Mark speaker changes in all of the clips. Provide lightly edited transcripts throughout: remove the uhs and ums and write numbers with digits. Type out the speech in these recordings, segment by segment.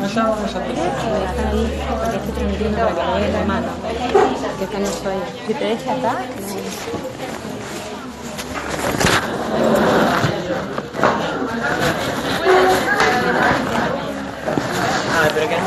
Speaker 1: Allá vamos a tener.
Speaker 2: Están ahí, porque estoy transmitiendo para que lo vean la mano. Que están eso ahí. Si te deje acá,
Speaker 1: Pero que no.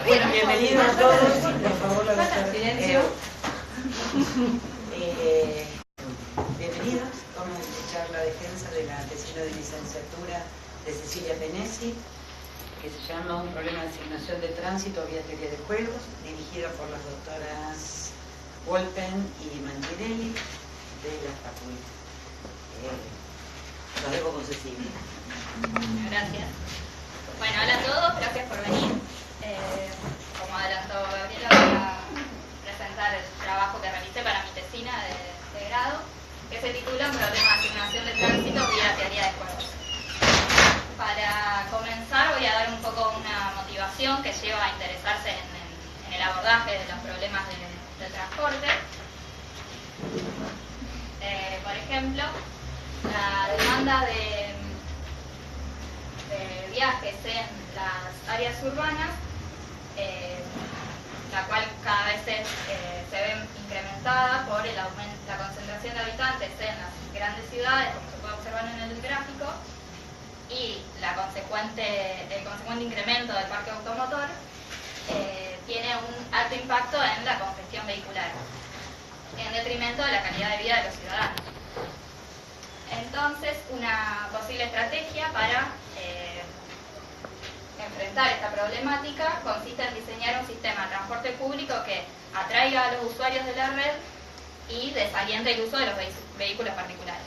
Speaker 3: Bueno, bienvenidos a todos, por favor, la silencio. Bienvenidos, vamos a escuchar la defensa de la tesina de licenciatura de Cecilia Penesi, que se llama Un problema de asignación de tránsito vía teoría de juegos, dirigida por las doctoras Wolpen y Manginelli de la facultad. Lo dejo con Cecilia.
Speaker 4: Gracias. Bueno, hola a todos, gracias por venir. Como adelantó Gabriela, voy a presentar el trabajo que realicé para mi tesina de grado, que se titula Un problema de asignación de tránsito vía teoría de juegos. Para comenzar voy a dar un poco una motivación que lleva a interesarse en el abordaje de los problemas de transporte. Por ejemplo, la demanda de viajes en las áreas urbanas, la cual cada vez se ve incrementada por el aumento, la concentración de habitantes en las grandes ciudades, como se puede observar en el gráfico, y el consecuente incremento del parque automotor, tiene un alto impacto en la congestión vehicular, en detrimento de la calidad de vida de los ciudadanos. Entonces, una posible estrategia para enfrentar esta problemática consiste en diseñar un sistema de transporte público que atraiga a los usuarios de la red y desaliente el uso de los vehículos particulares.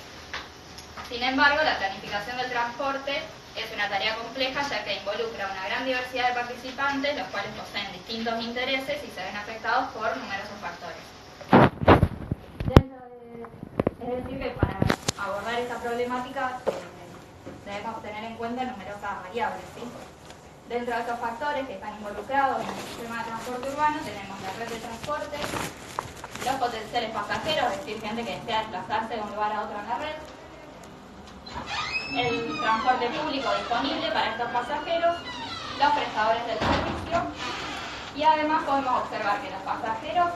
Speaker 4: Sin embargo, la planificación del transporte es una tarea compleja, ya que involucra una gran diversidad de participantes, los cuales poseen distintos intereses y se ven afectados por numerosos factores. Es decir, que para abordar esta problemática debemos tener en cuenta numerosas variables, ¿sí? Dentro de estos factores que están involucrados en el sistema de transporte urbano tenemos la red de transporte, los potenciales pasajeros, es decir, gente que desea desplazarse de un lugar a otro en la red, el transporte público disponible para estos pasajeros, los prestadores del servicio, y además podemos observar que los pasajeros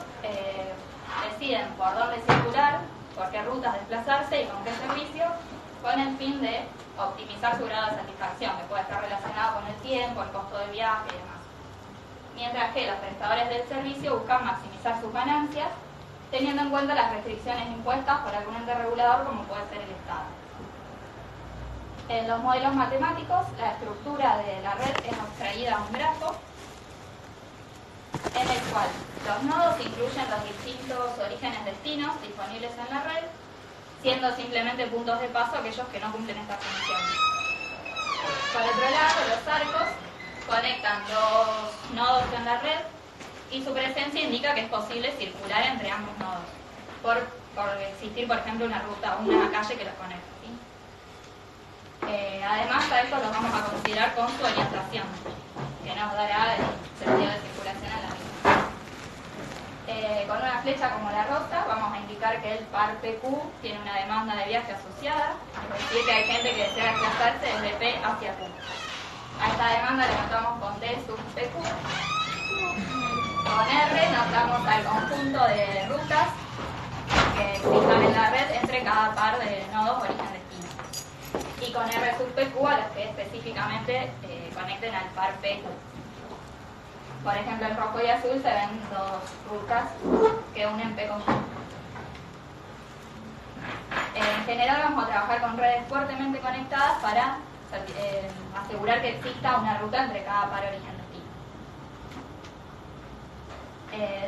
Speaker 4: deciden por dónde circular, por qué rutas desplazarse y con qué servicio, con el fin de optimizar su grado de satisfacción, que puede estar relacionado con el tiempo, el costo del viaje y demás. Mientras que los prestadores del servicio buscan maximizar sus ganancias, teniendo en cuenta las restricciones impuestas por algún ente regulador como puede ser el Estado. En los modelos matemáticos, la estructura de la red es abstraída a un grafo, en el cual los nodos incluyen los distintos orígenes destinos disponibles en la red, siendo simplemente puntos de paso aquellos que no cumplen esta función. Por otro lado, los arcos conectan los nodos en la red y su presencia indica que es posible circular entre ambos nodos, por existir, por ejemplo, una ruta, una calle que los conecta, ¿sí? Además, a esto los vamos a considerar con su orientación, que nos dará el sentido de circulación en la misma. Con una flecha como la rosa vamos a indicar que el par PQ tiene una demanda de viaje asociada, es decir, que hay gente que desea desplazarse desde P hacia Q. A esta demanda le notamos con D sub PQ. Con R notamos al conjunto de rutas que existan en la red entre cada par de nodos origen-destino. Y con R sub PQ a las que específicamente conecten al par PQ. Por ejemplo, en rojo y azul se ven dos rutas que unen P con Q. En general vamos a trabajar con redes fuertemente conectadas para asegurar que exista una ruta entre cada par origen-destino.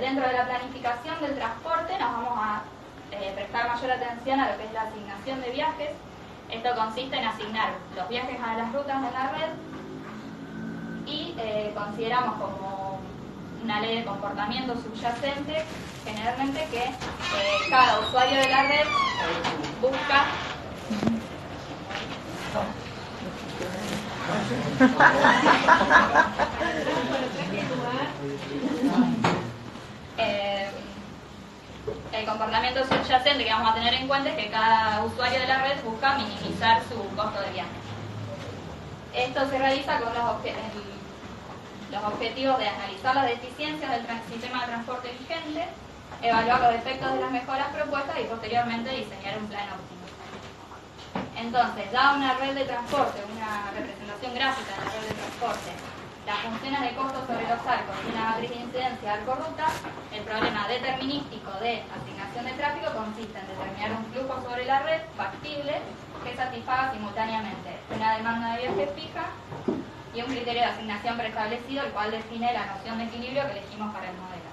Speaker 4: Dentro de la planificación del transporte nos vamos a prestar mayor atención a lo que es la asignación de viajes. Esto consiste en asignar los viajes a las rutas de la red y consideramos como una ley de comportamiento subyacente generalmente que cada usuario de la red busca el comportamiento subyacente que vamos a tener en cuenta es que cada usuario de la red busca minimizar su costo de viaje. Esto se realiza con los objetivos de analizar las deficiencias del sistema de transporte vigente, evaluar los efectos de las mejoras propuestas y posteriormente diseñar un plan óptimo. Entonces, dada una red de transporte, una representación gráfica de la red de transporte, las funciones de costo sobre los arcos y una matriz de incidencia arco-ruta, el problema determinístico de asignación de tráfico consiste en determinar un flujo sobre la red factible que satisfaga simultáneamente una demanda de viaje fija y un criterio de asignación preestablecido, el cual define la noción de equilibrio que elegimos para el modelo.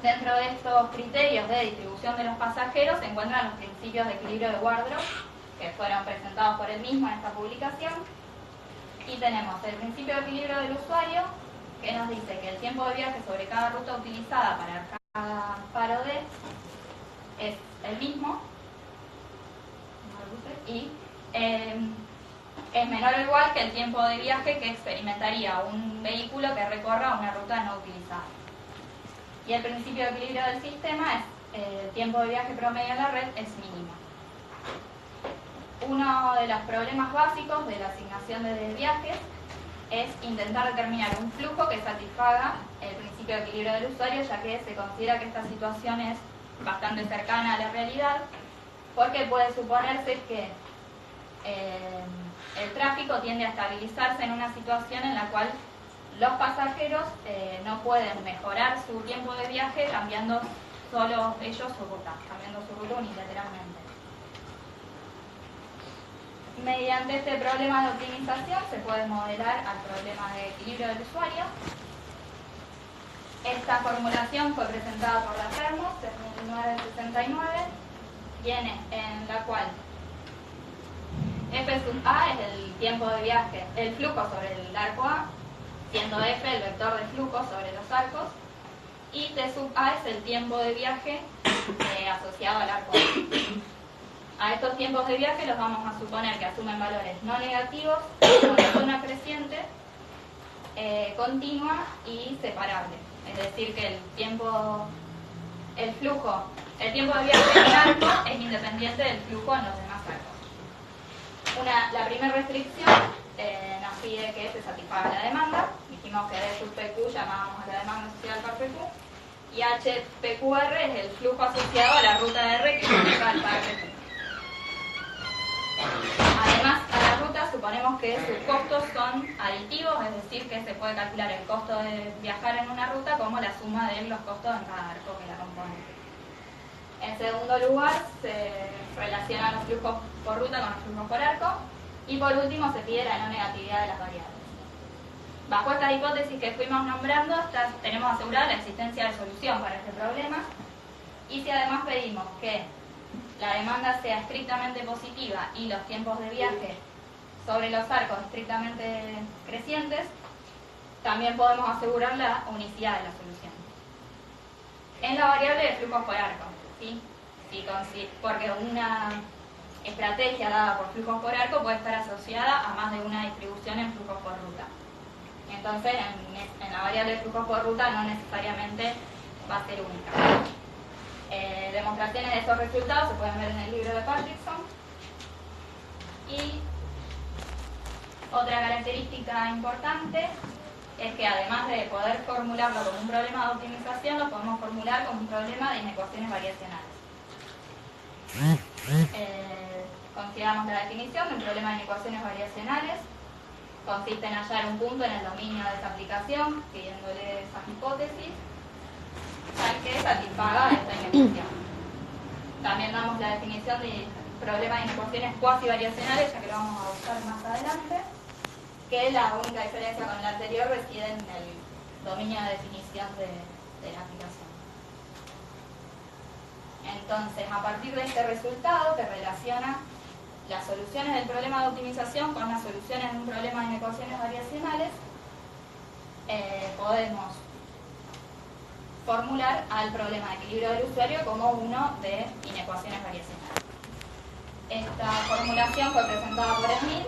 Speaker 4: Dentro de estos criterios de distribución de los pasajeros se encuentran los principios de equilibrio de Wardrop, que fueron presentados por él mismo en esta publicación. Y tenemos el principio de equilibrio del usuario, que nos dice que el tiempo de viaje sobre cada ruta utilizada para cada paro D es el mismo, y es menor o igual que el tiempo de viaje que experimentaría un vehículo que recorra una ruta no utilizada. Y el principio de equilibrio del sistema es el tiempo de viaje promedio en la red es mínimo. Uno de los problemas básicos de la asignación de viajes es intentar determinar un flujo que satisfaga el principio de equilibrio del usuario, ya que se considera que esta situación es bastante cercana a la realidad, porque puede suponerse que el tráfico tiende a estabilizarse en una situación en la cual los pasajeros no pueden mejorar su tiempo de viaje cambiando solo ellos su ruta, cambiando su ruta unilateralmente. Mediante este problema de optimización se puede modelar al problema de equilibrio del usuario. Esta formulación fue presentada por la Termos en 1969, en la cual F sub A es el tiempo de viaje, el flujo sobre el arco A, siendo F el vector de flujo sobre los arcos, y T sub A es el tiempo de viaje asociado al arco A. A estos tiempos de viaje los vamos a suponer que asumen valores no negativos, con zona creciente, continua y separable. Es decir, que el tiempo de viaje en arco es independiente del flujo en los demás arcos. La primera restricción nos pide que se satisfaga la demanda. Dijimos que D sub PQ llamábamos a la demanda asociada al par PQ. Y HPQR es el flujo asociado a la ruta de R que significa el par PQ. Además, a la ruta suponemos que sus costos son aditivos, es decir, que se puede calcular el costo de viajar en una ruta como la suma de los costos en cada arco que la compone. En segundo lugar, se relacionan los flujos por ruta con los flujos por arco. Y por último, se pide la no negatividad de las variables. Bajo esta hipótesis que fuimos nombrando, tenemos asegurada la existencia de solución para este problema. Y si además pedimos que la demanda sea estrictamente positiva y los tiempos de viaje sobre los arcos estrictamente crecientes, también podemos asegurar la unicidad de la solución. En la variable de flujos por arco, ¿sí? Porque una estrategia dada por flujos por arco puede estar asociada a más de una distribución en flujos por ruta. Entonces, en la variable de flujos por ruta no necesariamente va a ser única. Demostraciones de esos resultados se pueden ver en el libro de Patrickson. Y otra característica importante es que además de poder formularlo como un problema de optimización, lo podemos formular como un problema de inecuaciones variacionales. Consideramos la definición de un problema de inecuaciones variacionales consiste en hallar un punto en el dominio de esa aplicación, pidiéndole esas hipótesis, tal que satisfaga esta inecuación. También damos la definición de problema de inecuaciones cuasi variacionales, ya que lo vamos a buscar más adelante, que la única diferencia con la anterior reside en el dominio de definición de la aplicación. Entonces, a partir de este resultado que relaciona las soluciones del problema de optimización con las soluciones de un problema de inecuaciones variacionales, podemos formular al problema de equilibrio del usuario como uno de inecuaciones variacionales. Esta formulación fue presentada por Smith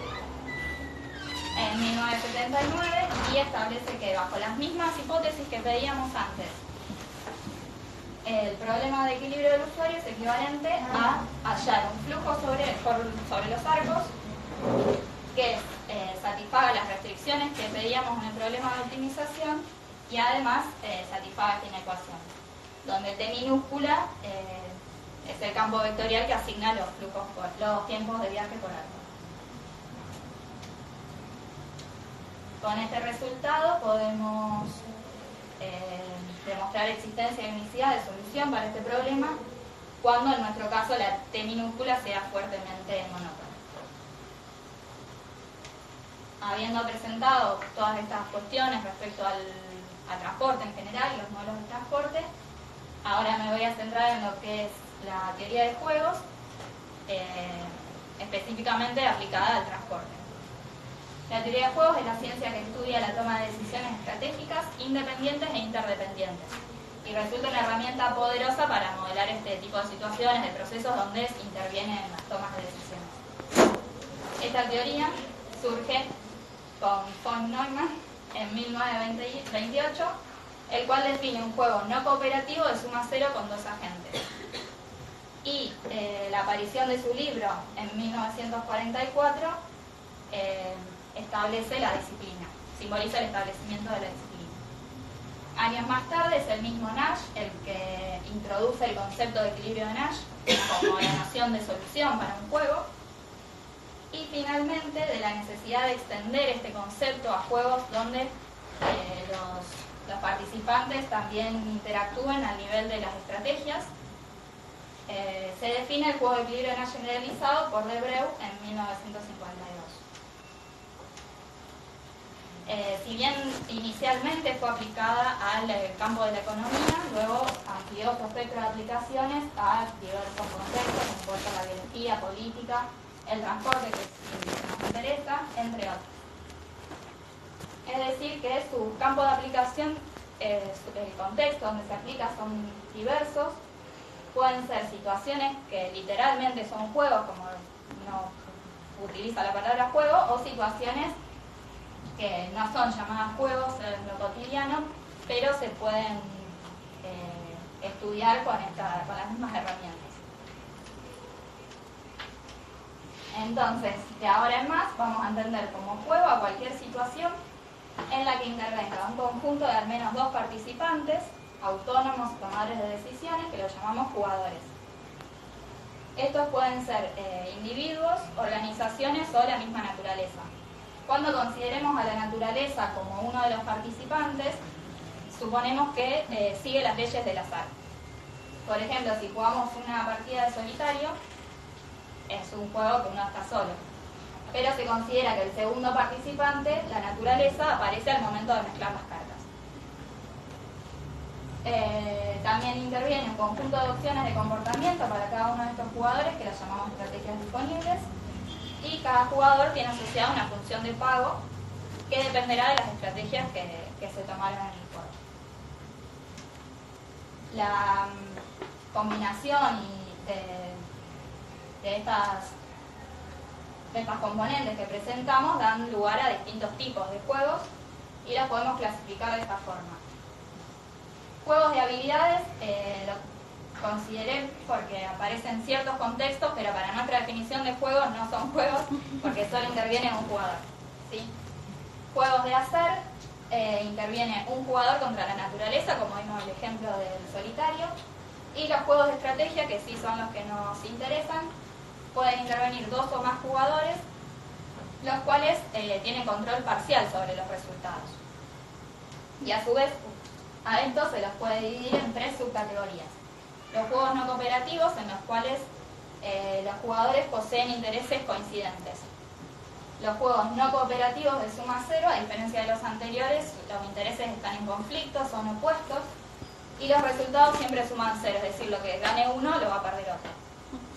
Speaker 4: en 1979 y establece que bajo las mismas hipótesis que veíamos antes, el problema de equilibrio del usuario es equivalente a hallar un flujo sobre los arcos que satisfaga las restricciones que pedíamos en el problema de optimización y además satisfaga esta inecuación, donde T minúscula es el campo vectorial que asigna los tiempos de viaje por arco. Con este resultado podemos demostrar existencia y unicidad de solución para este problema cuando en nuestro caso la T minúscula sea fuertemente monótona. Habiendo presentado todas estas cuestiones respecto al transporte en general y los modelos de transporte, ahora me voy a centrar en lo que es la teoría de juegos, específicamente aplicada al transporte. La teoría de juegos es la ciencia que estudia la toma de decisiones estratégicas independientes e interdependientes y resulta una herramienta poderosa para modelar este tipo de situaciones, de procesos donde intervienen las tomas de decisiones. Esta teoría surge con von Neumann en 1928, el cual define un juego no cooperativo de suma cero con dos agentes. Y la aparición de su libro en 1944 establece la disciplina, simboliza el establecimiento de la disciplina. Años más tarde es el mismo Nash el que introduce el concepto de equilibrio de Nash como la noción de solución para un juego. Y finalmente, de la necesidad de extender este concepto a juegos donde los participantes también interactúen al nivel de las estrategias, se define el juego de equilibrio de Nash generalizado por Debreu en 1952. Si bien inicialmente fue aplicada al campo de la economía, luego amplió su espectro de aplicaciones a diversos contextos, como puede ser la biología, política, el transporte, que nos interesa, entre otros. Es decir, que su campo de aplicación, el contexto donde se aplica son diversos, pueden ser situaciones que literalmente son juegos, como no utiliza la palabra juego, o situaciones que no son llamadas juegos en lo cotidiano, pero se pueden estudiar con las mismas herramientas. Entonces, de ahora en más, vamos a entender como juego a cualquier situación en la que intervenga un conjunto de al menos dos participantes, autónomos tomadores de decisiones, que los llamamos jugadores. Estos pueden ser individuos, organizaciones o la misma naturaleza. Cuando consideremos a la naturaleza como uno de los participantes, suponemos que sigue las leyes del azar. Por ejemplo, si jugamos una partida de solitario, es un juego que uno está solo. Pero se considera que el segundo participante, la naturaleza, aparece al momento de mezclar las cartas. También interviene un conjunto de opciones de comportamiento para cada uno de estos jugadores, que las llamamos estrategias disponibles, y cada jugador tiene asociada una función de pago que dependerá de las estrategias que se tomaron en el juego. La combinación de estas componentes que presentamos dan lugar a distintos tipos de juegos y los podemos clasificar de esta forma. Juegos de habilidades lo consideré porque aparecen ciertos contextos, pero para nuestra definición de juegos no son juegos porque solo interviene un jugador, ¿sí? Juegos de azar, interviene un jugador contra la naturaleza, como vimos el ejemplo del solitario, y los juegos de estrategia, que sí son los que nos interesan, pueden intervenir dos o más jugadores los cuales tienen control parcial sobre los resultados. Y a su vez, a estos se los puede dividir en 3 subcategorías. Los juegos no cooperativos, en los cuales los jugadores poseen intereses coincidentes. Los juegos no cooperativos de suma cero, a diferencia de los anteriores, los intereses están en conflicto, son opuestos, y los resultados siempre suman cero, es decir, lo que gane uno lo va a perder otro.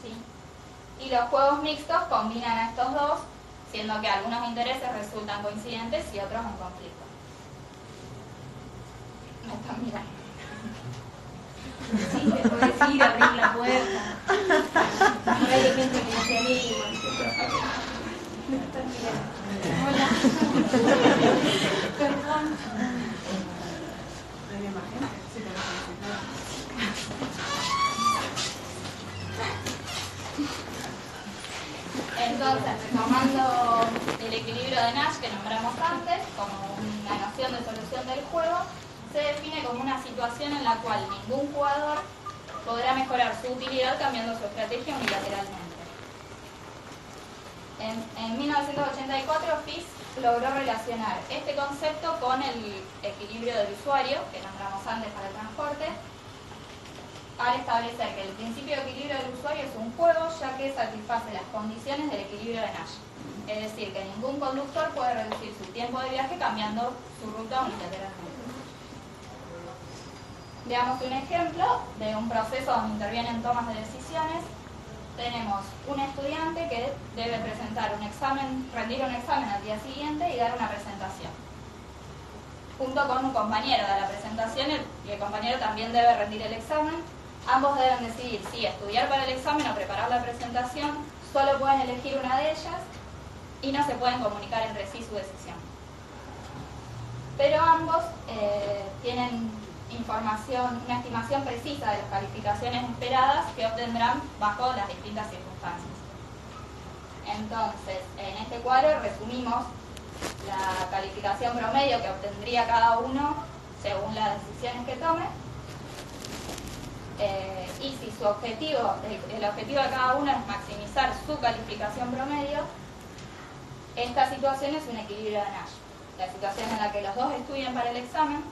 Speaker 4: ¿Sí? Y los juegos mixtos combinan a estos dos, siendo que algunos intereses resultan coincidentes y otros en conflicto. Me están mirando.
Speaker 2: Sí, te puedes ir a abrir la puerta. Por ahí hay gente que no se anima. Me están mirando. Hola. Perdón. ¿Hay más gente? Sí,
Speaker 4: Entonces, retomando el equilibrio de Nash que nombramos antes, como una noción de solución del juego, se define como una situación en la cual ningún jugador podrá mejorar su utilidad cambiando su estrategia unilateralmente. En 1984, Fisk logró relacionar este concepto con el equilibrio del usuario, que nombramos antes para el transporte, al establecer que el principio de equilibrio del usuario es un juego, ya que satisface las condiciones del equilibrio de Nash. Es decir, que ningún conductor puede reducir su tiempo de viaje cambiando su ruta unilateralmente. Veamos un ejemplo de un proceso donde intervienen tomas de decisiones. Tenemos un estudiante que debe presentar un examen, rendir un examen al día siguiente y dar una presentación. Junto con un compañero de la presentación, y el compañero también debe rendir el examen. Ambos deben decidir si estudiar para el examen o preparar la presentación. Solo pueden elegir una de ellas y no se pueden comunicar entre sí su decisión. Pero ambos tienen información, una estimación precisa de las calificaciones esperadas que obtendrán bajo las distintas circunstancias. Entonces, en este cuadro resumimos la calificación promedio que obtendría cada uno según las decisiones que tome. Y si su objetivo, el objetivo de cada uno es maximizar su calificación promedio, esta situación es un equilibrio de Nash. La situación en la que los dos estudian para el examen,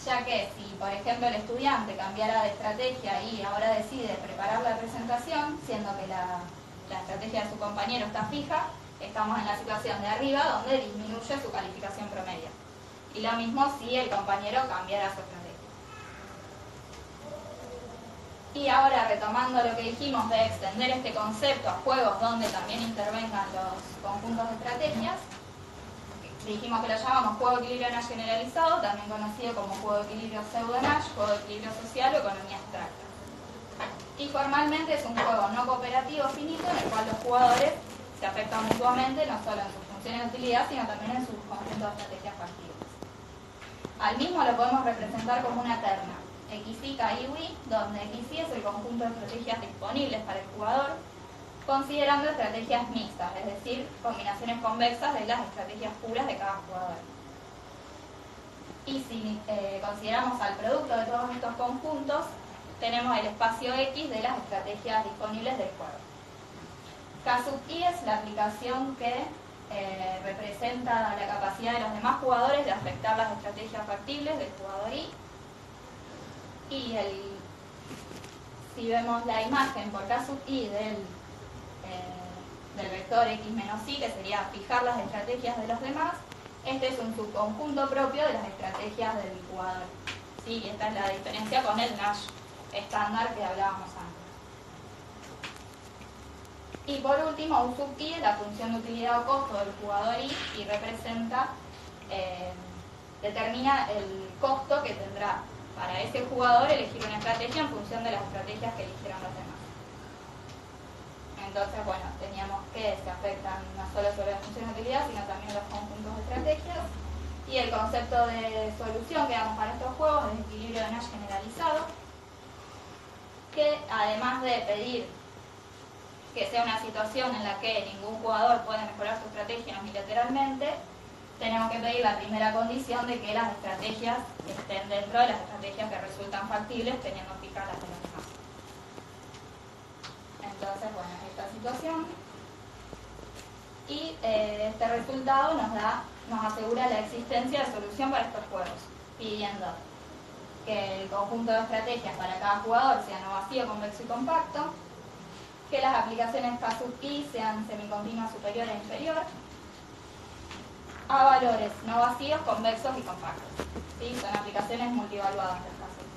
Speaker 4: ya que si, por ejemplo, el estudiante cambiara de estrategia y ahora decide preparar la presentación, siendo que la estrategia de su compañero está fija, estamos en la situación de arriba donde disminuye su calificación promedio. Y lo mismo si el compañero cambiara su estrategia. Y ahora, retomando lo que dijimos de extender este concepto a juegos donde también intervengan los conjuntos de estrategias, dijimos que lo llamamos juego de equilibrio Nash generalizado, también conocido como juego de equilibrio pseudo Nash, juego de equilibrio social o economía abstracta. Y formalmente es un juego no cooperativo finito en el cual los jugadores se afectan mutuamente, no solo en sus funciones de utilidad, sino también en sus conjuntos de estrategias factibles. Al mismo lo podemos representar como una terna, XY, KY, Y, donde XY es el conjunto de estrategias disponibles para el jugador, considerando estrategias mixtas, es decir, combinaciones convexas de las estrategias puras de cada jugador. Y si consideramos al producto de todos estos conjuntos, tenemos el espacio X de las estrategias disponibles del juego. K sub I es la aplicación que representa la capacidad de los demás jugadores de afectar las estrategias factibles del jugador I. Y si vemos la imagen por K sub I del vector X menos Y, que sería fijar las estrategias de los demás, este es un subconjunto propio de las estrategias del jugador. ¿Sí? Y esta es la diferencia con el Nash estándar que hablábamos antes. Y por último, U sub I es la función de utilidad o costo del jugador I y representa, determina el costo que tendrá para ese jugador elegir una estrategia en función de las estrategias que eligieron los demás. Entonces, bueno, teníamos que se afectan no solo sobre la función de utilidad, sino también los conjuntos de estrategias. Y el concepto de solución que damos para estos juegos es equilibrio de Nash generalizado, que además de pedir que sea una situación en la que ningún jugador puede mejorar su estrategia unilateralmente, tenemos que pedir la primera condición de que las estrategias estén dentro de las estrategias que resultan factibles, teniendo fijas las de los demás. Entonces, bueno, esta situación y este resultado nos asegura la existencia de solución para estos juegos, pidiendo que el conjunto de estrategias para cada jugador sea no vacío, convexo y compacto, que las aplicaciones K sub I sean semicontinuas superior e inferior, a valores no vacíos, convexos y compactos. ¿Sí? Son aplicaciones multivaluadas del K sub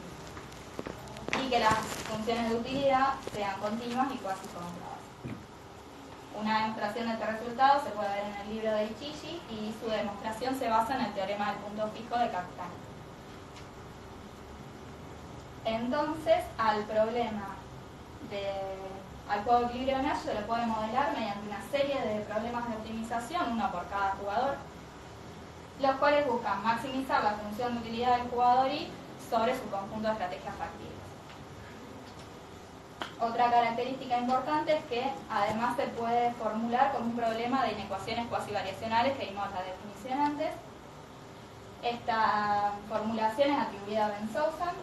Speaker 4: I. Y que las funciones de utilidad sean continuas y cuasi conjugadas. Una demostración de este resultado se puede ver en el libro de Ichiji y su demostración se basa en el teorema del punto fijo de Kaplan. Entonces, al juego de equilibrio de Nash se lo puede modelar mediante una serie de problemas de optimización, uno por cada jugador, los cuales buscan maximizar la función de utilidad del jugador Y sobre su conjunto de estrategias factibles. Otra característica importante es que además se puede formular como un problema de inecuaciones cuasivariacionales que vimos la definición antes. Esta formulación es atribuida a Ben Sousan,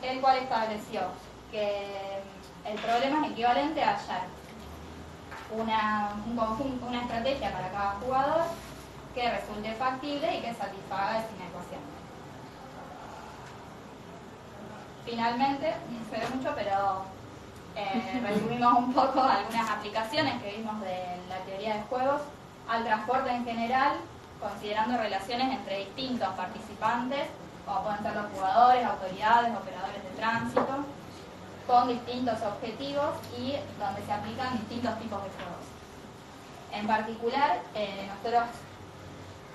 Speaker 4: el cual estableció que el problema es equivalente a hallar una estrategia para cada jugador que resulte factible y que satisfaga esa inecuación. Finalmente, no se ve mucho, pero resumimos un poco algunas aplicaciones que vimos de la teoría de juegos al transporte en general, considerando relaciones entre distintos participantes, como pueden ser los jugadores, autoridades, operadores de tránsito, con distintos objetivos y donde se aplican distintos tipos de juegos. En particular, nosotros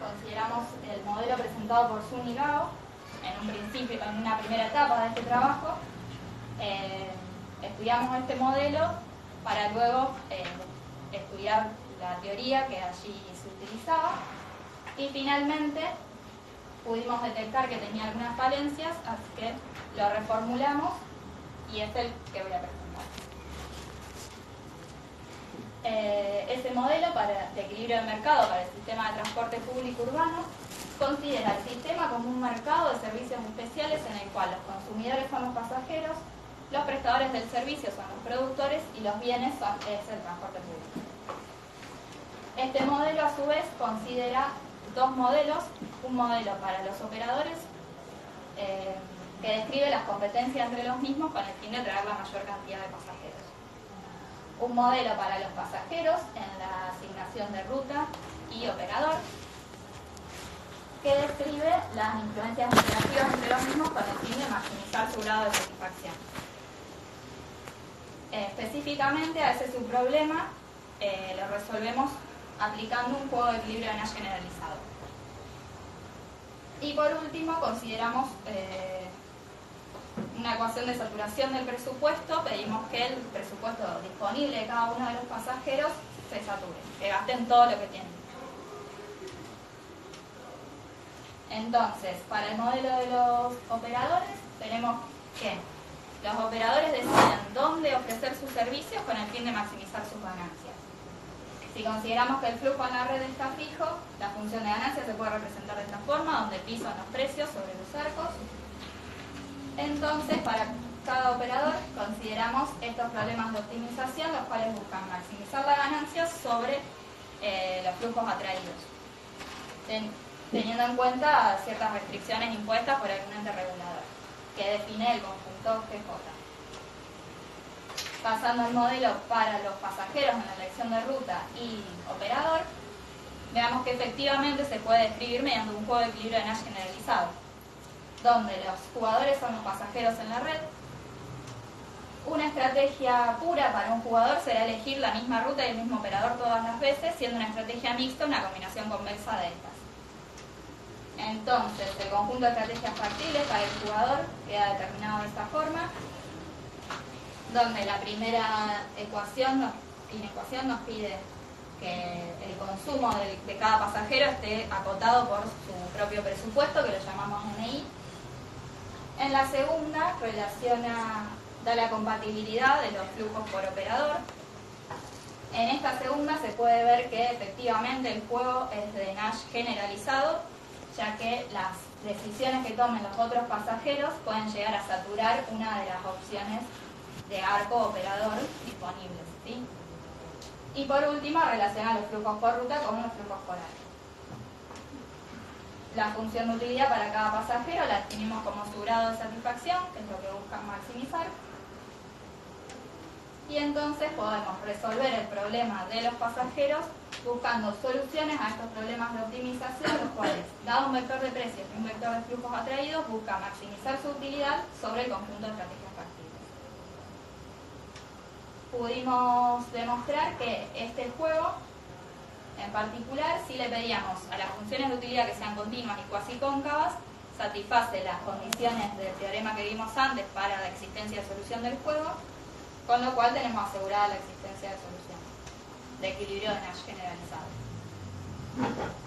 Speaker 4: consideramos el modelo presentado por Sun y Gao en una primera etapa de este trabajo. Estudiamos este modelo para luego estudiar la teoría que allí se utilizaba y finalmente pudimos detectar que tenía algunas falencias, así que lo reformulamos y es el que voy a presentar. Ese modelo de equilibrio de mercado para el sistema de transporte público urbano considera el sistema como un mercado de servicios especiales en el cual los consumidores son los pasajeros, los prestadores del servicio son los productores y los bienes es el transporte público. Este modelo a su vez considera dos modelos, un modelo para los operadores que describe las competencias entre los mismos con el fin de traer la mayor cantidad de pasajeros. Un modelo para los pasajeros en la asignación de ruta y operador que describe las influencias operativas entre los mismos con el fin de maximizar su grado de satisfacción. Específicamente a ese subproblema lo resolvemos aplicando un juego de equilibrio de Nash generalizado. Y por último consideramos una ecuación de saturación del presupuesto. Pedimos que el presupuesto disponible de cada uno de los pasajeros se sature, que gasten todo lo que tienen. Entonces, para el modelo de los operadores tenemos que los operadores deciden dónde ofrecer sus servicios con el fin de maximizar sus ganancias. Si consideramos que el flujo en la red está fijo, la función de ganancia se puede representar de esta forma, donde pi son los precios sobre los arcos. Entonces, para cada operador consideramos estos problemas de optimización, los cuales buscan maximizar la ganancia sobre los flujos atraídos, teniendo en cuenta ciertas restricciones impuestas por algún ente regulador, que define el conjunto GJ. Pasando al modelo para los pasajeros en la elección de ruta y operador, veamos que efectivamente se puede describir mediante un juego de equilibrio de Nash generalizado, donde los jugadores son los pasajeros en la red. Una estrategia pura para un jugador será elegir la misma ruta y el mismo operador todas las veces, siendo una estrategia mixta una combinación convexa de estas. Entonces, el conjunto de estrategias factibles para el jugador queda determinado de esta forma, donde la primera inecuación nos pide que el consumo de cada pasajero esté acotado por su propio presupuesto, que lo llamamos NI. En la segunda da la compatibilidad de los flujos por operador. En esta segunda se puede ver que efectivamente el juego es de Nash generalizado, ya que las decisiones que tomen los otros pasajeros pueden llegar a saturar una de las opciones de arco operador disponibles, ¿sí? Y por último, relaciona los flujos por ruta con los flujos por área. La función de utilidad para cada pasajero la definimos como su grado de satisfacción, que es lo que buscan maximizar. Y entonces podemos resolver el problema de los pasajeros buscando soluciones a estos problemas de optimización, los cuales, dado un vector de precios y un vector de flujos atraídos, busca maximizar su utilidad sobre el conjunto de estrategias factibles. Pudimos demostrar que este juego, en particular, si le pedíamos a las funciones de utilidad que sean continuas y cuasi cóncavas, satisface las condiciones del teorema que vimos antes para la existencia de solución del juego, con lo cual tenemos asegurada la existencia de solución, de equilibrio de Nash generalizado.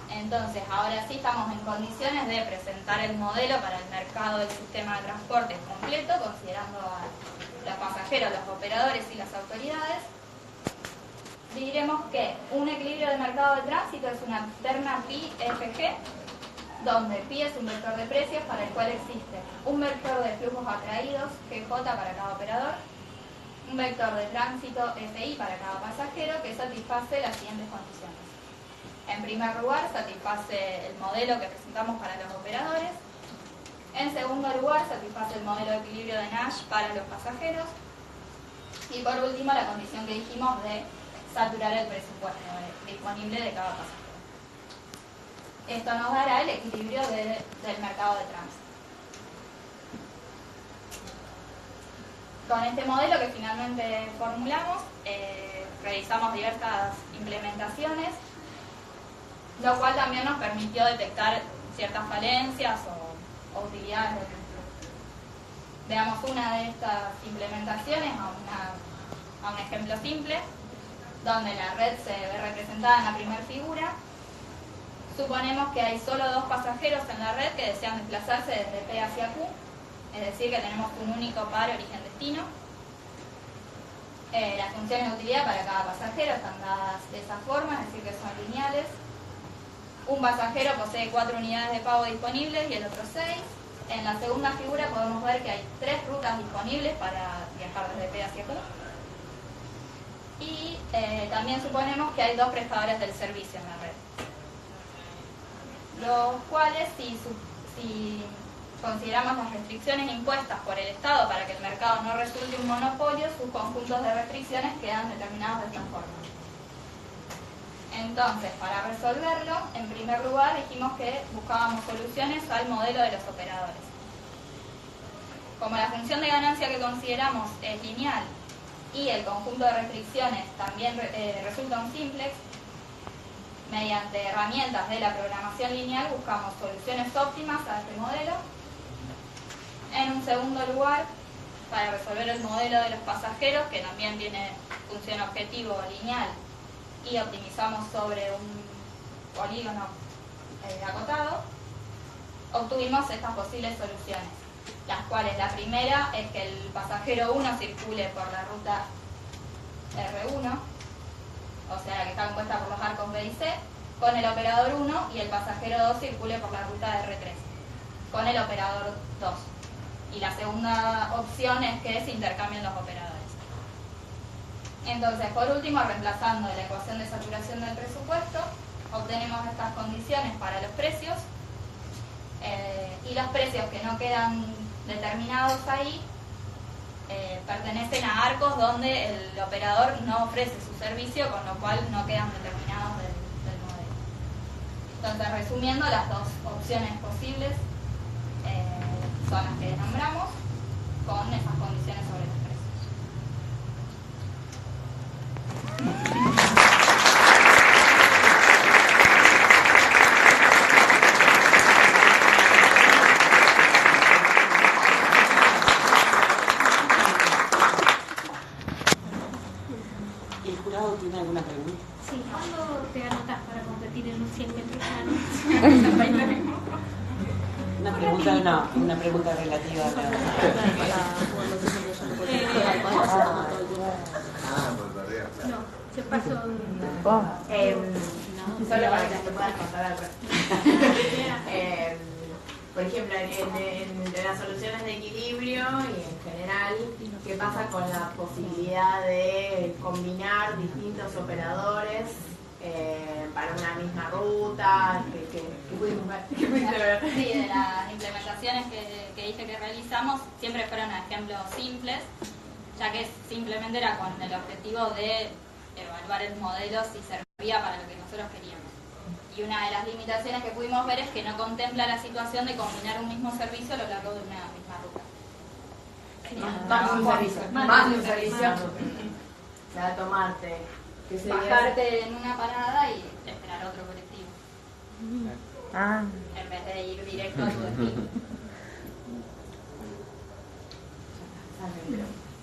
Speaker 4: Entonces, ahora sí estamos en condiciones de presentar el modelo para el mercado del sistema de transporte completo, considerando a los pasajeros, los operadores y las autoridades. Diremos que un equilibrio de mercado de tránsito es una terna pi FG, donde pi es un vector de precios para el cual existe un vector de flujos atraídos, GJ para cada operador, un vector de tránsito FI para cada pasajero que satisface las siguientes condiciones. En primer lugar, satisface el modelo que presentamos para los operadores. En segundo lugar, satisface el modelo de equilibrio de Nash para los pasajeros. Y por último, la condición que dijimos de saturar el presupuesto disponible de cada pasajero. Esto nos dará el equilibrio del mercado de tránsito. Con este modelo que finalmente formulamos, realizamos diversas implementaciones, lo cual también nos permitió detectar ciertas falencias o utilidades del flujo. Veamos una de estas implementaciones a un ejemplo simple, donde la red se ve representada en la primera figura. Suponemos que hay solo dos pasajeros en la red que desean desplazarse desde P hacia Q, es decir, que tenemos un único par origen-destino. Las funciones de utilidad para cada pasajero están dadas de esa forma, es decir, que son lineales. Un pasajero posee 4 unidades de pago disponibles y el otro 6. En la segunda figura podemos ver que hay 3 rutas disponibles para viajar desde P hacia Q. Y también suponemos que hay 2 prestadores del servicio en la red, los cuales, si consideramos las restricciones impuestas por el Estado para que el mercado no resulte un monopolio, sus conjuntos de restricciones quedan determinados de esta forma. Entonces, para resolverlo, en primer lugar dijimos que buscábamos soluciones al modelo de los operadores. Como la función de ganancia que consideramos es lineal y el conjunto de restricciones también resulta un simplex, mediante herramientas de la programación lineal buscamos soluciones óptimas a este modelo. En un segundo lugar, para resolver el modelo de los pasajeros, que también tiene función objetivo lineal, y optimizamos sobre un polígono acotado, obtuvimos estas posibles soluciones, las cuales la primera es que el pasajero 1 circule por la ruta R1, o sea, la que está compuesta por los arcos B y C, con el operador 1, y el pasajero 2 circule por la ruta R3, con el operador 2. Y la segunda opción es que se intercambien los operadores. Entonces, por último, reemplazando la ecuación de saturación del presupuesto, obtenemos estas condiciones para los precios, y los precios que no quedan determinados ahí pertenecen a arcos donde el operador no ofrece su servicio, con lo cual no quedan determinados del modelo. Entonces, resumiendo, las dos opciones posibles son las que nombramos, con esas condiciones sobre los precios.
Speaker 3: ¿El jurado tiene alguna pregunta?
Speaker 2: Sí, ¿cuándo te anotas para competir en un 100 metros planos?
Speaker 3: Una pregunta relativa a la...
Speaker 2: No, se pasó.
Speaker 5: Solo para que se puedan contar al Por ejemplo, en las soluciones de equilibrio y en general, ¿qué pasa con la posibilidad de combinar distintos operadores para una misma ruta? ¿Qué pudimos ver? ¿Qué pudiste ver?
Speaker 4: Sí, de las implementaciones que dije que realizamos, siempre fueron ejemplos simples, ya que simplemente era con el objetivo de evaluar el modelo si servía para lo que nosotros queríamos. Y una de las limitaciones que pudimos ver es que no contempla la situación de combinar un mismo servicio a lo largo de una misma ruta.
Speaker 5: Más de un servicio. O sea, tomarte, que sería
Speaker 4: Bajarte en una parada y esperar otro colectivo,
Speaker 6: Ah,
Speaker 4: en vez de ir directo a tu destino.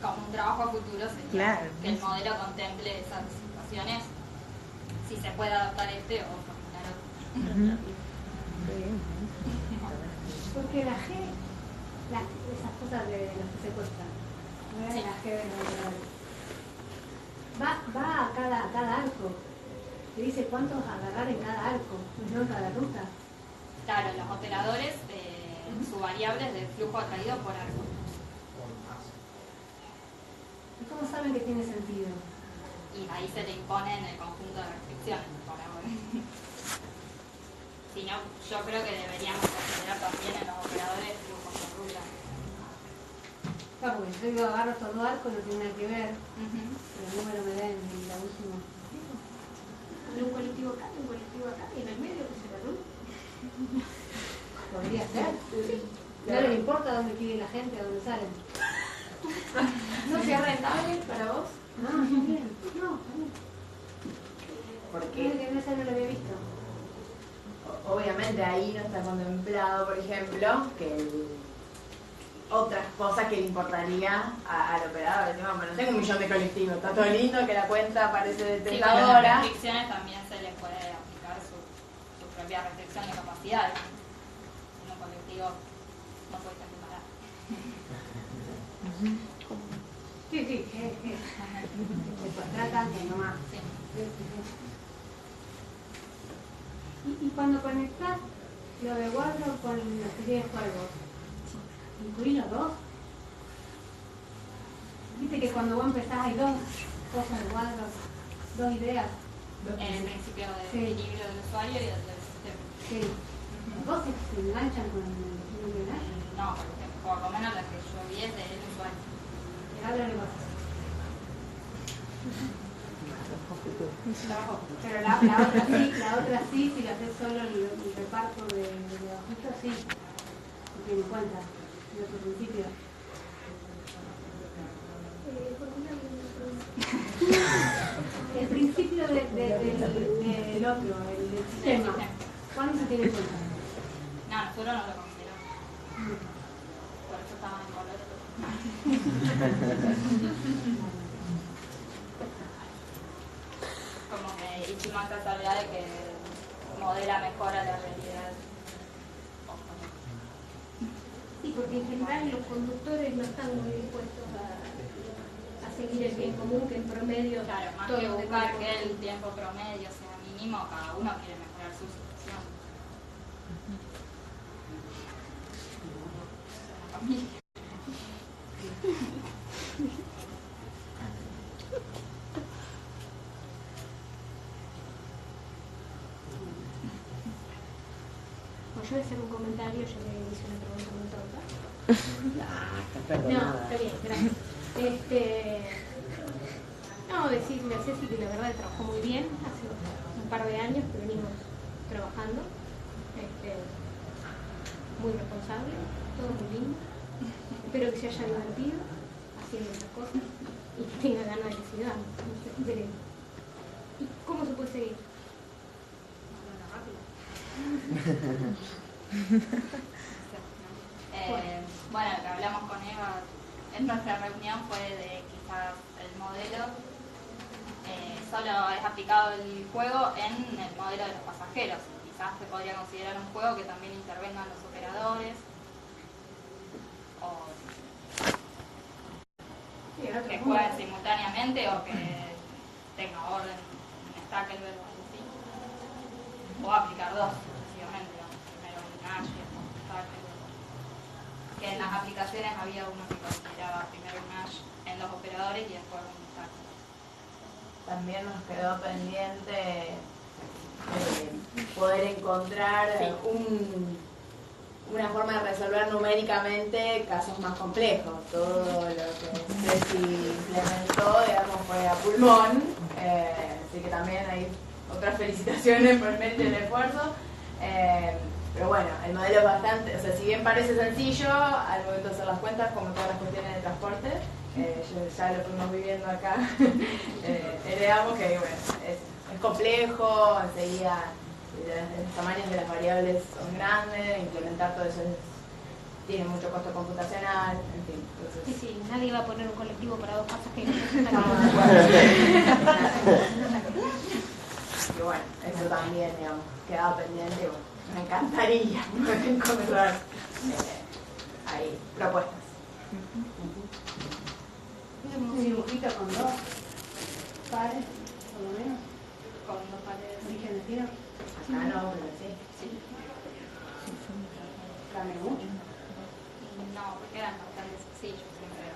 Speaker 4: Como un trabajo a futuro sería
Speaker 6: Claro.
Speaker 4: que el modelo contemple esas situaciones, si se puede adaptar este o formular otro.
Speaker 2: Porque la G, esas cosas de las que secuestran, ¿no?
Speaker 4: Sí.
Speaker 2: La G de va a cada arco. Te dice cuántos agarrar en cada arco, no en cada ruta.
Speaker 4: Claro, los operadores, su variable es de flujo atraído por arco.
Speaker 2: ¿Y cómo saben que tiene sentido?
Speaker 4: Y ahí se le imponen el conjunto de restricciones por ahora. Si no, yo creo que deberíamos considerar también en los operadores flujos de ruta.
Speaker 2: Claro, porque si yo agarro todo arco no tiene nada que ver.
Speaker 4: Ujú.
Speaker 2: Pero el número me da en la última. Un colectivo acá, un colectivo acá, y en el medio que se la ruta. Podría ser. No les importa dónde quiere la gente, a dónde salen.
Speaker 5: ¿No sea rentable para vos?
Speaker 2: No, está bien. No, está bien.
Speaker 5: Porque
Speaker 2: Esa no lo había visto.
Speaker 5: obviamente ahí no está contemplado, por ejemplo, que otras cosas que le importaría al operador. Decimos, bueno, tengo un millón de colectivos, está todo lindo, que la cuenta parece
Speaker 4: Sí, bueno,
Speaker 5: tentadora.
Speaker 4: las restricciones también se les puede aplicar su propia restricción de capacidad. En un colectivo no puede estar separado.
Speaker 2: Sí, se tratan de nomás.
Speaker 4: Sí.
Speaker 2: Y cuando conectás lo de Warlock con la serie de juegos, ¿incluís los dos? Viste que cuando vos empezás hay dos cosas de Warlock, dos ideas.
Speaker 4: En el principio de
Speaker 2: Sí.
Speaker 4: equilibrio del usuario y del sistema.
Speaker 2: Sí. Los dos se enganchan con el engranaje.
Speaker 4: No, porque por lo menos la que yo vi es del usuario.
Speaker 2: Háblale vos. Pero la otra sí, si la haces solo el reparto de hojitas, sí. Se tiene en cuenta en otro principio. El principio del otro, el del sistema. ¿Cuándo se tiene en cuenta?
Speaker 4: No, nosotros no lo consideramos. Por eso estaban en color. Como que hicimos esta salvedad de que modela mejor a la realidad.
Speaker 7: Sí, porque en general los conductores no están muy dispuestos a seguir el bien común, que en promedio
Speaker 4: Claro, más
Speaker 7: todos
Speaker 4: que buscar
Speaker 7: tenemos.
Speaker 4: que el tiempo promedio sea mínimo, cada uno quiere mejorar su situación. La familia.
Speaker 7: Bueno, yo voy a hacer un comentario, yo le hice una pregunta muy tonta.
Speaker 1: Está
Speaker 7: No,
Speaker 1: perdonada.
Speaker 7: está bien, gracias. No, decirle a Ceci que la verdad trabajó muy bien, hace un par de años que venimos trabajando, muy responsable, todo muy lindo. Espero que se haya divertido haciendo estas cosas y que tenga ganas de que sigamos. No sé, veremos. ¿Y cómo se puede seguir?
Speaker 4: Bueno, lo que hablamos con Eva en nuestra reunión fue de quizás el modelo solo es aplicado el juego en el modelo de los pasajeros. Quizás se podría considerar un juego que también intervengan los operadores o que jueguen simultáneamente o que tenga orden en Stackelberg o algo así. O aplicar dos, sucesivamente, digamos, primero un Nash y después un Stackelberg. las aplicaciones había uno que consideraba primero un hash en los operadores y después un stack.
Speaker 5: También nos quedó pendiente poder encontrar una forma de resolver numéricamente casos más complejos. Todo lo que Ceci implementó, digamos, fue a pulmón, así que también hay otras felicitaciones por el mérito y el esfuerzo. Pero bueno, el modelo es bastante, o sea, si bien parece sencillo, al momento de hacer las cuentas, como todas las cuestiones de transporte, ya lo fuimos viviendo acá, heredamos que bueno, es complejo, enseguida los tamaños de las variables son grandes, implementar todo eso tiene mucho costo computacional, en fin. Entonces...
Speaker 7: Sí, nadie va a poner un colectivo para 2 pasajeros.
Speaker 5: Y bueno, eso también, digamos, quedaba pendiente. Bueno, me encantaría encontrar ahí propuestas.
Speaker 2: Un dibujito con 2 pares, por lo menos,
Speaker 4: Con 2 paredes.
Speaker 2: origen de tiro.
Speaker 5: Acá no, pero sí.
Speaker 2: Cambia mucho.
Speaker 4: No, porque eran bastante sencillos, siempre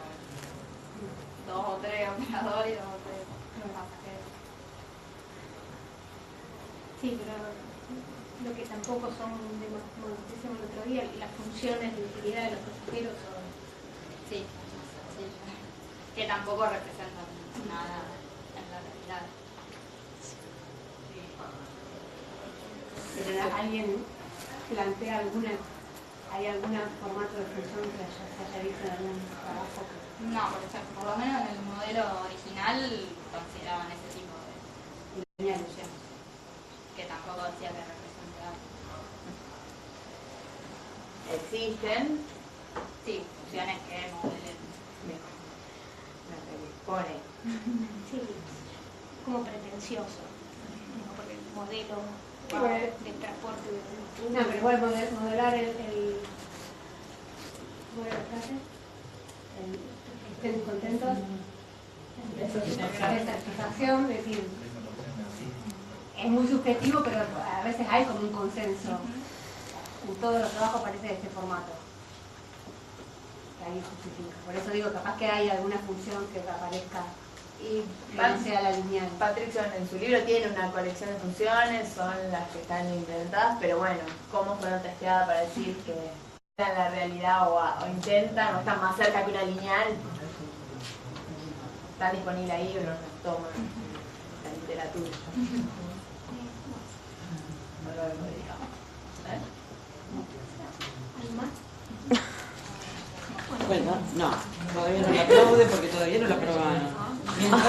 Speaker 4: 2 o 3 operadores y 2 o 3 pasajeros.
Speaker 7: Sí, pero lo que tampoco son, como decíamos el otro día, las funciones de utilidad de los pasajeros son...
Speaker 4: Sí, que tampoco representan nada en la realidad.
Speaker 2: Pero alguien plantea ¿hay algún formato de función que se haya visto en algún trabajo?
Speaker 4: No, por lo menos en el modelo original consideraban ese tipo de funciones, que tampoco decía que represente algo.
Speaker 5: ¿Existen?
Speaker 4: Sí, funciones que modelen.
Speaker 5: Pone.
Speaker 7: Sí, como pretencioso, ¿no? Porque el modelo
Speaker 2: Sí, bueno.
Speaker 7: del transporte
Speaker 2: No, pero igual modelar el ¿cómo era la frase? Estén contentos. De satisfacción, es decir, es muy subjetivo, pero a veces hay como un consenso. En todos los trabajos aparece de este formato. Que ahí justifica. Por eso digo, capaz que hay alguna función que aparezca y que no sea la lineal.
Speaker 5: Patrickson en su libro tiene una colección de funciones, son las que están implementadas, pero bueno, cómo fueron testeadas para decir que están en la realidad o intentan o están más cerca que una lineal, están disponibles ahí, uno los toma la literatura. No lo vemos, digamos.
Speaker 7: ¿Algo más?
Speaker 1: Bueno, no, todavía no la aplaude porque todavía no la aprobaron. Mientras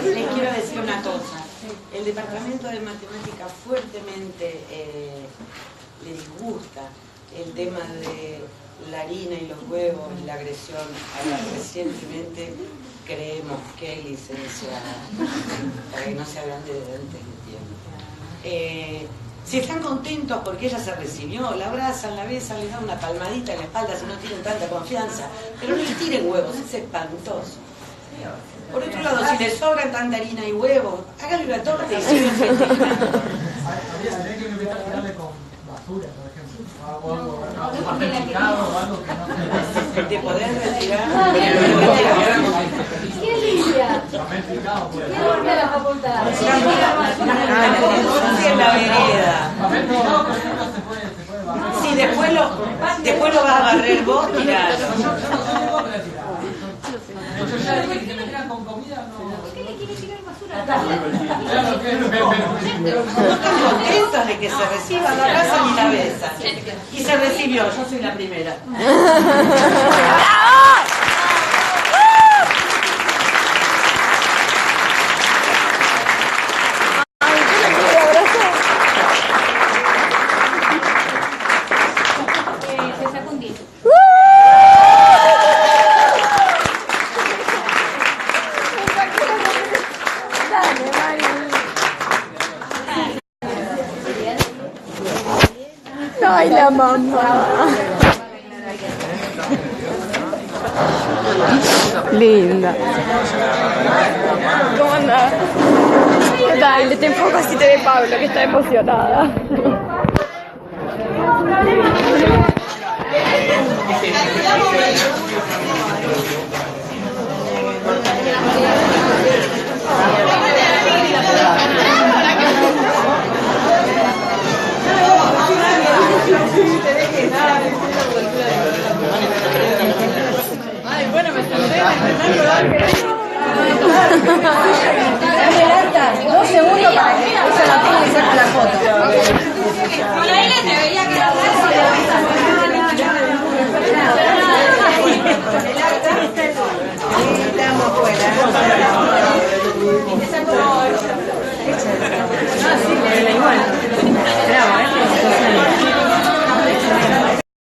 Speaker 1: les quiero decir una cosa. El Departamento de Matemáticas fuertemente le disgusta el tema de la harina y los huevos y la agresión a la recientemente creemos que es licenciada, para que no se agrande de antes de tiempo. Si están contentos porque ella se recibió, la abrazan, la besan, les dan una palmadita en la espalda si no tienen tanta confianza, pero no les tiren huevos, es espantoso. Por otro lado, si les sobran tanta harina y huevos, háganle una torta y sigan festejando.
Speaker 8: Habría que tirarle con basura, por ejemplo, o algo pacificado o algo que no se...
Speaker 1: Te podés retirar.
Speaker 2: ¡Qué limpia!
Speaker 8: Pacificado, por
Speaker 2: ¡Qué
Speaker 8: ejemplo.
Speaker 2: limpia la facultad!
Speaker 1: Tampoco en la vereda.
Speaker 8: Pacificado, por ejemplo, se puede bajar.
Speaker 1: Si después lo vas a barrer vos, tiralo.
Speaker 8: Si me tiran con comida, no...
Speaker 7: ¿Por qué le quiere tirar basura?
Speaker 1: No están contentos de que se reciba, la abrazan y la besan. Y se recibió, yo soy la primera.
Speaker 7: Se sacó un 10.
Speaker 6: Ay, la mamá. Linda. ¿Cómo andás? Dale, te enfoco así te ve Pablo, que está emocionada.
Speaker 9: Ay, bueno, me senté en el primer lugar que